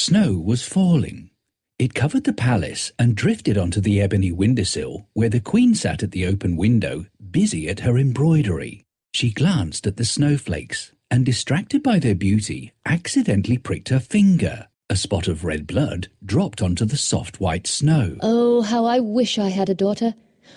Snow was falling. It covered the palace and drifted onto the ebony windowsill where the Queen sat at the open window, busy at her embroidery. She glanced at the snowflakes and, distracted by their beauty, accidentally pricked her finger. A spot of red blood dropped onto the soft white snow. Oh, how I wish I had a daughter,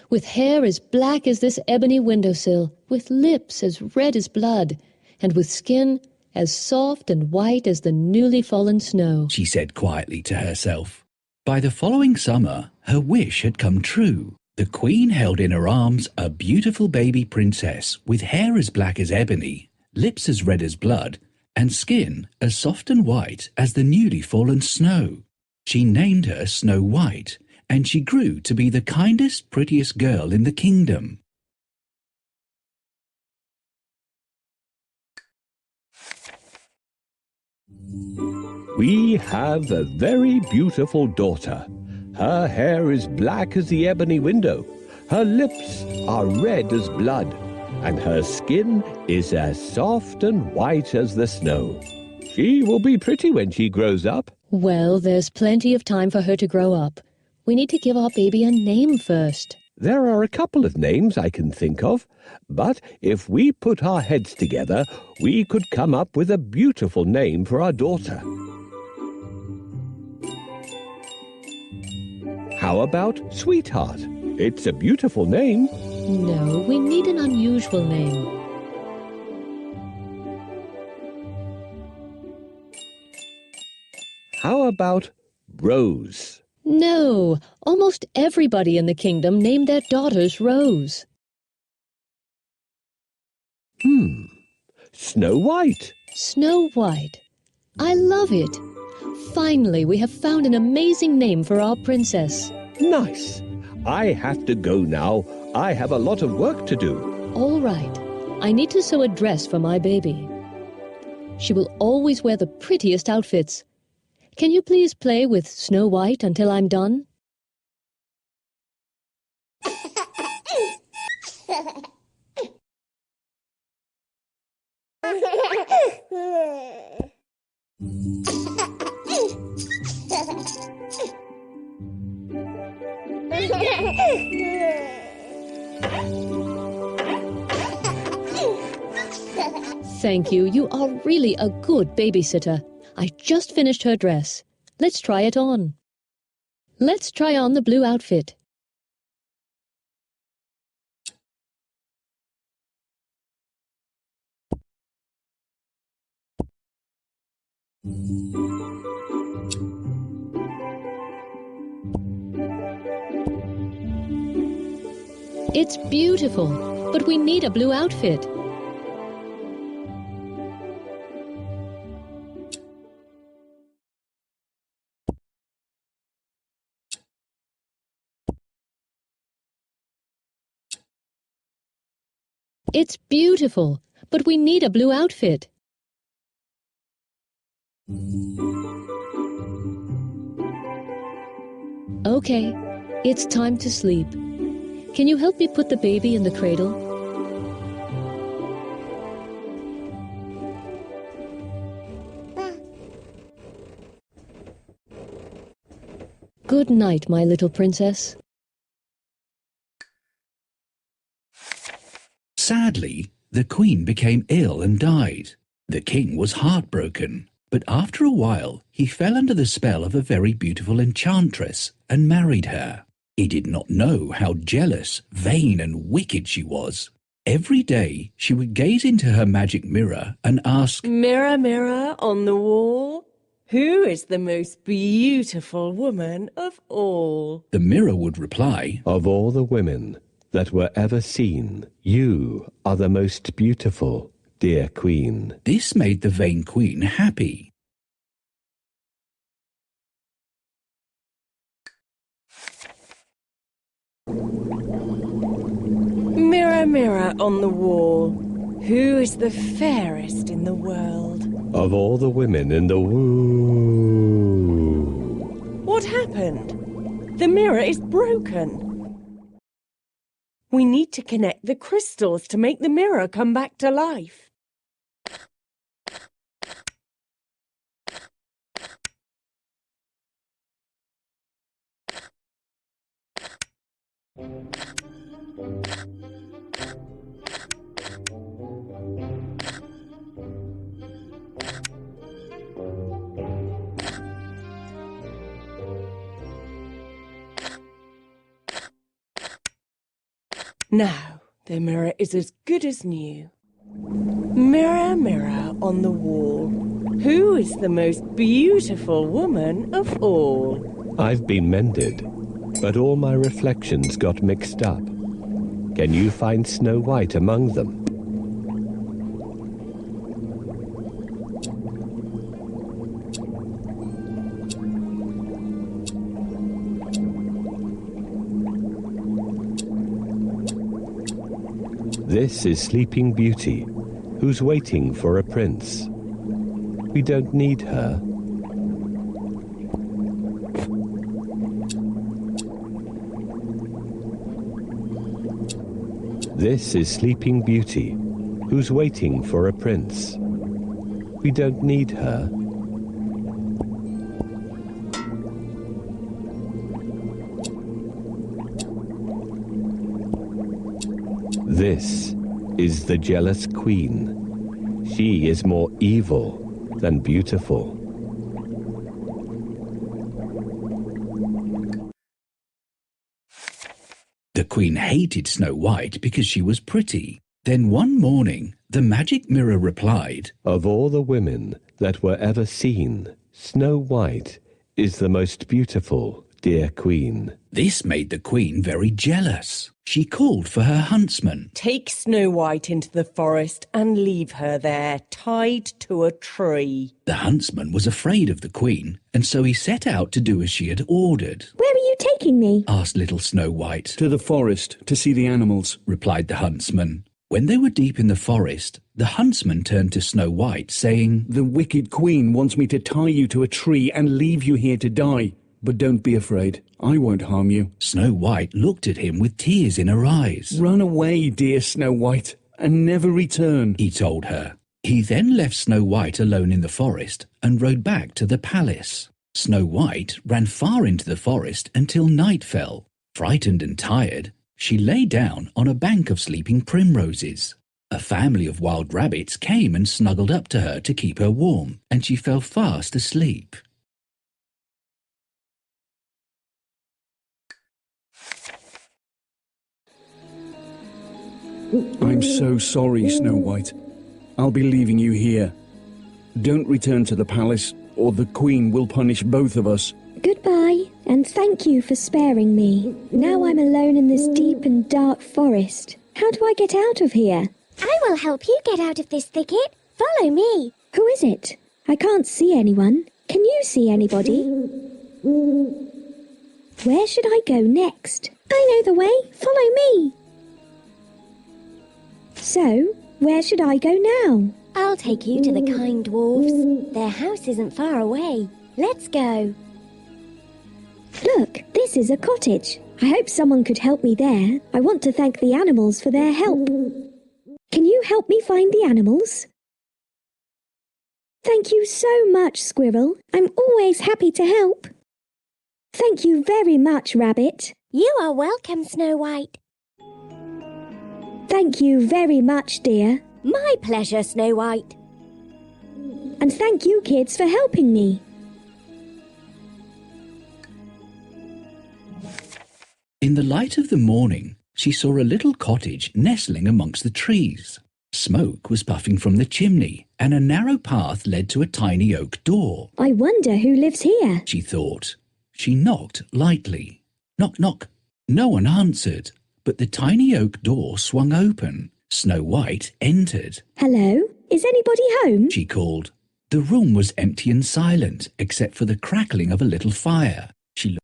with hair as black as this ebony windowsill, with lips as red as blood, and with skin as soft and white as the newly fallen snow, she said quietly to herself. By the following summer, her wish had come true. The Queen held in her arms a beautiful baby princess with hair as black as ebony, lips as red as blood, and skin as soft and white as the newly fallen snow. She named her Snow White, and she grew to be the kindest, prettiest girl in the kingdom. We have a very beautiful daughter. Her hair is black as the ebony window. Her lips are red as blood, and her skin is as soft and white as the snow. She will be pretty when she grows up. Well, there's plenty of time for her to grow up. We need to give our baby a name first. There are a couple of names I can think of, but if we put our heads together, we could come up with a beautiful name for our daughter. How about Sweetheart? It's a beautiful name. No, we need an unusual name. How about Rose? No, almost everybody in the kingdom named their daughters Rose. Snow White. Snow White. I love it. Finally, we have found an amazing name for our princess. Nice. I have to go now. I have a lot of work to do. All right. I need to sew a dress for my baby. She will always wear the prettiest outfits. Can you please play with Snow White until I'm done? Thank you. You are really a good babysitter. I just finished her dress. Let's try it on. Let's try on the blue outfit. It's beautiful, but we need a blue outfit. It's beautiful, but we need a blue outfit. Okay, it's time to sleep. Can you help me put the baby in the cradle? Good night, my little princess. Sadly, the Queen became ill and died. The King was heartbroken, but after a while he fell under the spell of a very beautiful enchantress and married her. He did not know how jealous, vain, and wicked she was. Every day she would gaze into her magic mirror and ask, "Mirror, mirror on the wall, who is the most beautiful woman of all?" The mirror would reply, Of all the women that were ever seen, you are the most beautiful, dear Queen. This made the vain Queen happy. Mirror, mirror on the wall, who is the fairest in the world? Of all the women in the What happened? The mirror is broken. We need to connect the crystals to make the mirror come back to life. Now, the mirror is as good as new. Mirror, mirror on the wall, who is the most beautiful woman of all? I've been mended, but all my reflections got mixed up. Can you find Snow White among them? This is Sleeping Beauty, who's waiting for a prince. We don't need her. This is Sleeping Beauty, who's waiting for a prince. We don't need her. This is the jealous queen. She is more evil than beautiful. The queen hated Snow White because she was pretty. Then one morning, the magic mirror replied, Of all the women that were ever seen, Snow White is the most beautiful, dear queen. This made the queen very jealous. She called for her huntsman. Take Snow White into the forest and leave her there, tied to a tree. The huntsman was afraid of the queen, and so he set out to do as she had ordered. Where are you taking me? Asked little Snow White. To the forest, to see the animals, replied the huntsman. When they were deep in the forest, the huntsman turned to Snow White, saying, The wicked queen wants me to tie you to a tree and leave you here to die. But don't be afraid, I won't harm you. Snow White looked at him with tears in her eyes. Run away, dear Snow White, and never return, he told her. He then left Snow White alone in the forest and rode back to the palace. Snow White ran far into the forest until night fell. Frightened and tired, she lay down on a bank of sleeping primroses. A family of wild rabbits came and snuggled up to her to keep her warm, and she fell fast asleep. I'm so sorry, Snow White. I'll be leaving you here. Don't return to the palace, or the queen will punish both of us. Goodbye, and thank you for sparing me. Now I'm alone in this deep and dark forest. How do I get out of here? I will help you get out of this thicket. Follow me. Who is it? I can't see anyone. Can you see anybody? Where should I go next? I know the way. Follow me. So, where should I go now? I'll take you to the kind dwarfs. Their house isn't far away. Let's go. Look, this is a cottage. I hope someone could help me there. I want to thank the animals for their help. Can you help me find the animals? Thank you so much, Squirrel. I'm always happy to help. Thank you very much, Rabbit. You are welcome, Snow White. Thank you very much, dear. My pleasure, Snow White. And thank you, kids, for helping me. In the light of the morning, she saw a little cottage nestling amongst the trees. Smoke was puffing from the chimney, and a narrow path led to a tiny oak door. I wonder who lives here, she thought. She knocked lightly. Knock, knock. No one answered, but the tiny oak door swung open. Snow White entered. Hello? Is anybody home? She called. The room was empty and silent, except for the crackling of a little fire. She looked.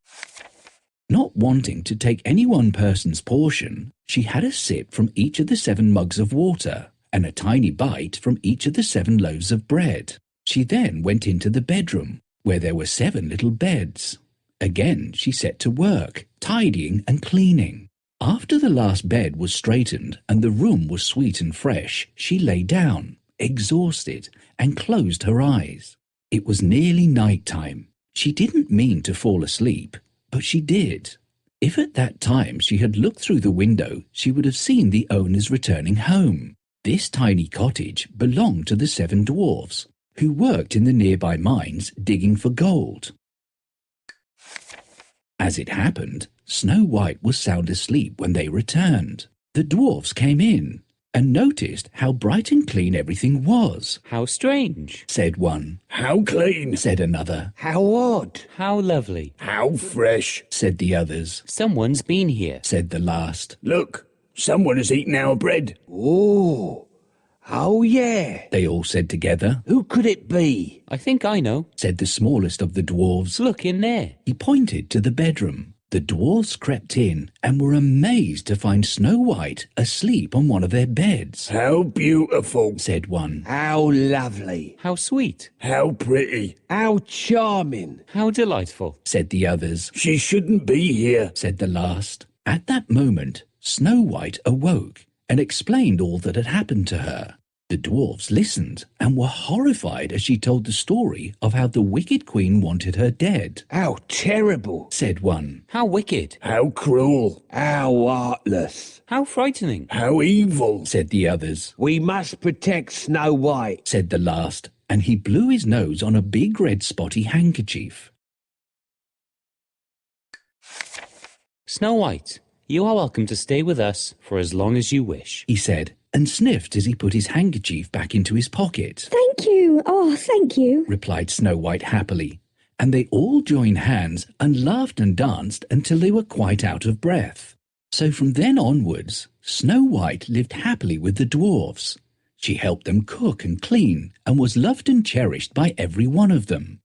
Not wanting to take any one person's portion, she had a sip from each of the 7 mugs of water and a tiny bite from each of the 7 loaves of bread. She then went into the bedroom, where there were 7 little beds. Again she set to work, tidying and cleaning. After the last bed was straightened and the room was sweet and fresh, she lay down, exhausted, and closed her eyes. It was nearly night time. She didn't mean to fall asleep, but she did. If at that time she had looked through the window, she would have seen the owners returning home. This tiny cottage belonged to the 7 dwarfs, who worked in the nearby mines digging for gold. As it happened, Snow White was sound asleep when they returned. The dwarfs came in and noticed how bright and clean everything was. How strange, said one. How clean, said another. How odd. how lovely. how fresh. Said the others. Someone's been here. Said the last. Look, someone has eaten our bread. Oh, oh yeah. They all said together. Who could it be? I think I know. Said the smallest of the dwarfs. Look in there. He pointed to the bedroom. The dwarfs crept in and were amazed to find Snow White asleep on one of their beds. How beautiful, Said one. How lovely. How sweet. how pretty. How charming. How delightful. Said the others. She shouldn't be here. Said the last. At that moment, Snow White awoke and explained all that had happened to her. The dwarfs listened and were horrified as she told the story of how the wicked queen wanted her dead. How terrible. Said one. How wicked. How cruel. How heartless. How frightening. How evil. Said the others. We must protect Snow White. Said the last, and he blew his nose on a big red spotty handkerchief. Snow White, you are welcome to stay with us for as long as you wish. He said, and sniffed as he put his handkerchief back into his pocket. Thank you. Oh, thank you. Replied Snow White happily, and they all joined hands and laughed and danced until they were quite out of breath. So from then onwards, Snow White lived happily with the dwarfs. She helped them cook and clean and was loved and cherished by every one of them.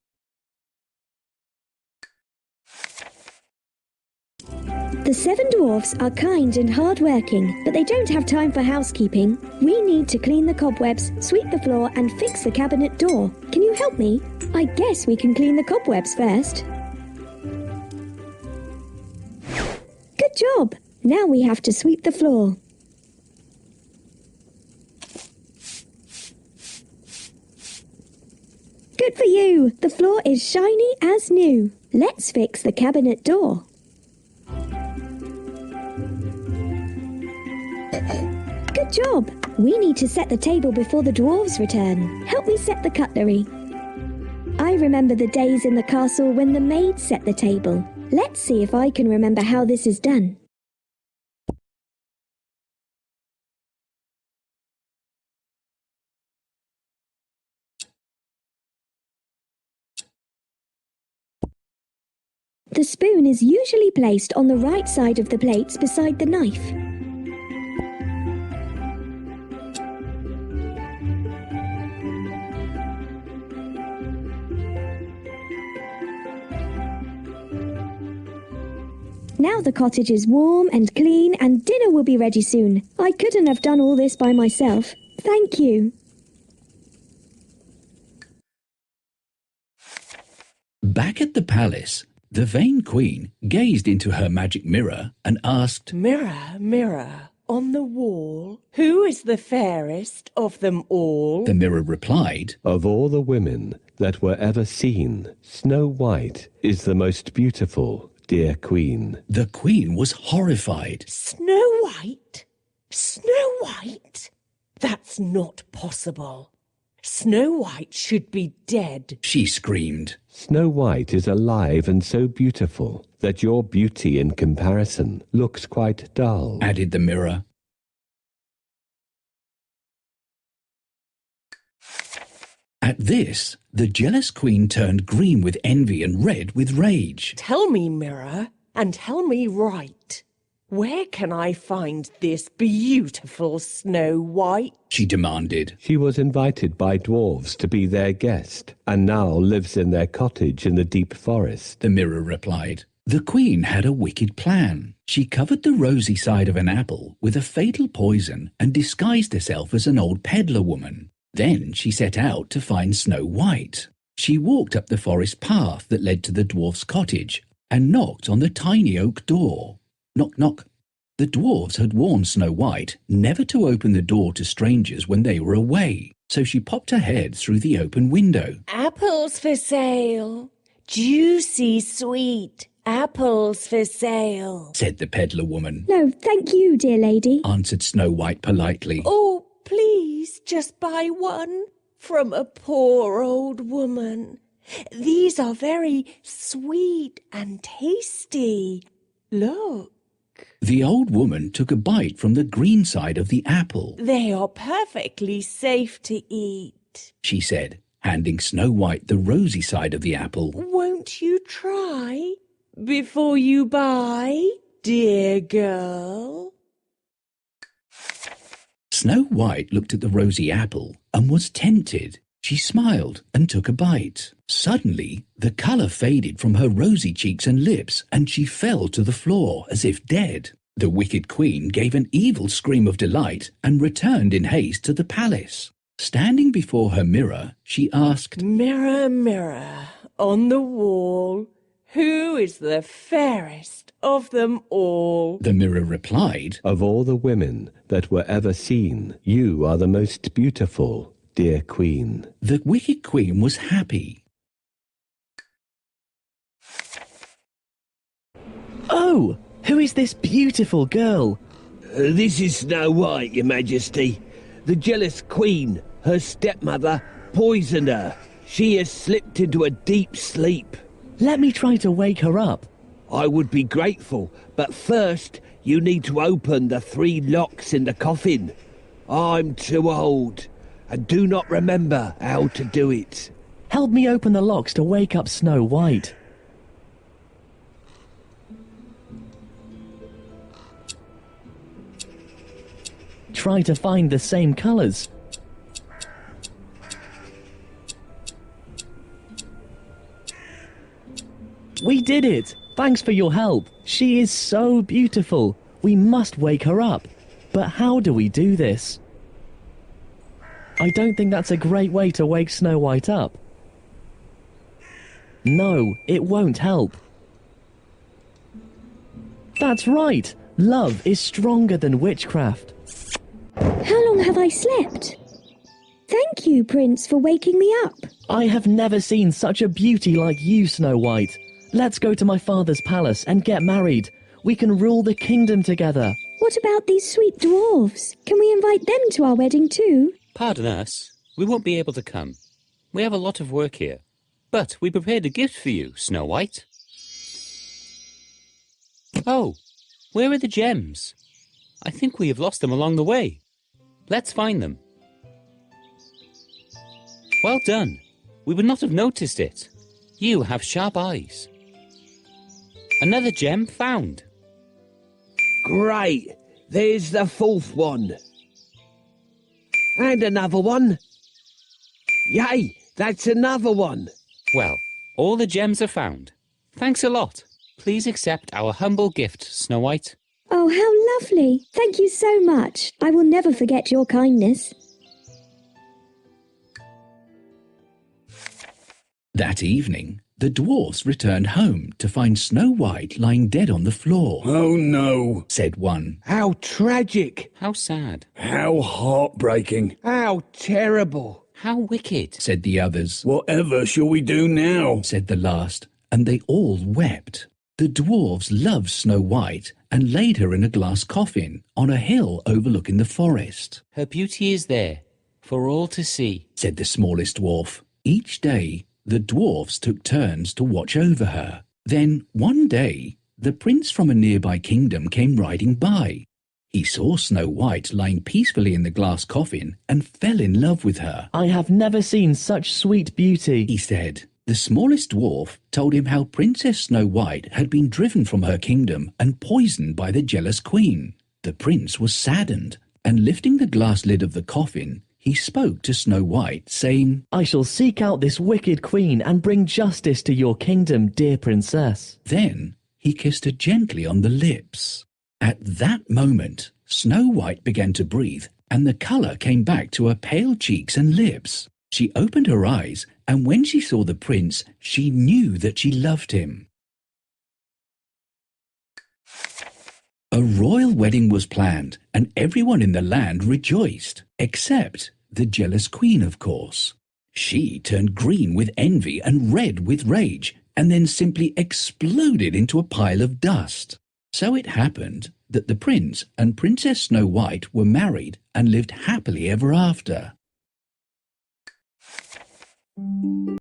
The 7 dwarfs are kind and hard-working, but they don't have time for housekeeping. We need to clean the cobwebs, sweep the floor, and fix the cabinet door. Can you help me? I guess we can clean the cobwebs first. Good job! Now we have to sweep the floor. Good for you! The floor is shiny as new. Let's fix the cabinet door. Good job! We need to set the table before the dwarves return. Help me set the cutlery. I remember the days in the castle when the maids set the table. Let's see if I can remember how this is done. The spoon is usually placed on the right side of the plates beside the knife. Now the cottage is warm and clean and dinner will be ready soon. I couldn't have done all this by myself. Thank you. Back at the palace, the vain queen gazed into her magic mirror and asked, Mirror, mirror on the wall, who is the fairest of them all? The mirror replied, Of all the women that were ever seen, Snow White is the most beautiful, dear queen. The queen was horrified. Snow White? Snow White? That's not possible. Snow White should be dead. She screamed. Snow White is alive and so beautiful that your beauty in comparison looks quite dull. Added the mirror. At this, the jealous queen turned green with envy and red with rage. Tell me, mirror, and tell me right. Where can I find this beautiful Snow White? She demanded. She was invited by dwarves to be their guest, and now lives in their cottage in the deep forest. The mirror replied. The queen had a wicked plan. She covered the rosy side of an apple with a fatal poison and disguised herself as an old peddler woman. Then she set out to find Snow White. She walked up the forest path that led to the dwarf's cottage and knocked on the tiny oak door. Knock, knock. The dwarfs had warned Snow White never to open the door to strangers when they were away, so she popped her head through the open window. Apples for sale. Juicy, sweet, Apples for sale, said the peddler woman. No, thank you, dear lady. Answered Snow White politely. Oh, please, just buy one from a poor old woman. These are very sweet and tasty. Look. The old woman took a bite from the green side of the apple. They are perfectly safe to eat, she said, handing Snow White the rosy side of the apple. Won't you try before you buy, dear girl? Snow White looked at the rosy apple and was tempted. She smiled and took a bite. Suddenly, the colour faded from her rosy cheeks and lips, and she fell to the floor as if dead. The wicked queen gave an evil scream of delight and returned in haste to the palace. Standing before her mirror, she asked, Mirror, mirror on the wall, who is the fairest of them all? The mirror replied, Of all the women that were ever seen, you are the most beautiful, dear queen. The wicked queen was happy. Oh, who is this beautiful girl? This is Snow White, your majesty. The jealous queen, her stepmother, poisoned her. She has slipped into a deep sleep. Let me try to wake her up. I would be grateful, but first you need to open the 3 locks in the coffin. I'm too old and do not remember how to do it. Help me open the locks to wake up Snow White. Try to find the same colours. We did it! Thanks for your help. She is so beautiful. We must wake her up. But how do we do this? I don't think that's a great way to wake Snow White up. No, it won't help. That's right! Love is stronger than witchcraft. How long have I slept? Thank you, Prince, for waking me up. I have never seen such a beauty like you, Snow White. Let's go to my father's palace and get married. We can rule the kingdom together. What about these sweet dwarfs? Can we invite them to our wedding too? Pardon us, we won't be able to come. We have a lot of work here. But we prepared a gift for you, Snow White. Oh, where are the gems? I think we have lost them along the way. Let's find them. Well done. We would not have noticed it. You have sharp eyes. Another gem found. Great! There's the 4th one. And another one. Yay! That's another one. Well, all the gems are found. Thanks a lot. Please accept our humble gift, Snow White. Oh, how lovely. Thank you so much. I will never forget your kindness. That evening, the dwarfs returned home to find Snow White lying dead on the floor. Oh no, said one. How tragic. How sad. how heartbreaking. How terrible. How wicked. Said the others. Whatever shall we do now? Said the last, and they all wept. The dwarfs loved Snow White and laid her in a glass coffin on a hill overlooking the forest. Her beauty is there for all to see, said the smallest dwarf. Each day, the dwarfs took turns to watch over her. Then, one day, the prince from a nearby kingdom came riding by. He saw Snow White lying peacefully in the glass coffin and fell in love with her. I have never seen such sweet beauty, he said. The smallest dwarf told him how Princess Snow White had been driven from her kingdom and poisoned by the jealous queen. The prince was saddened, and lifting the glass lid of the coffin, he spoke to Snow White, saying, I shall seek out this wicked queen and bring justice to your kingdom, dear princess. Then he kissed her gently on the lips. At that moment, Snow White began to breathe, and the colour came back to her pale cheeks and lips. She opened her eyes, and when she saw the prince, she knew that she loved him. A royal wedding was planned, and everyone in the land rejoiced, except the jealous queen, of course. She turned green with envy and red with rage, and then simply exploded into a pile of dust. So it happened that the prince and Princess Snow White were married and lived happily ever after.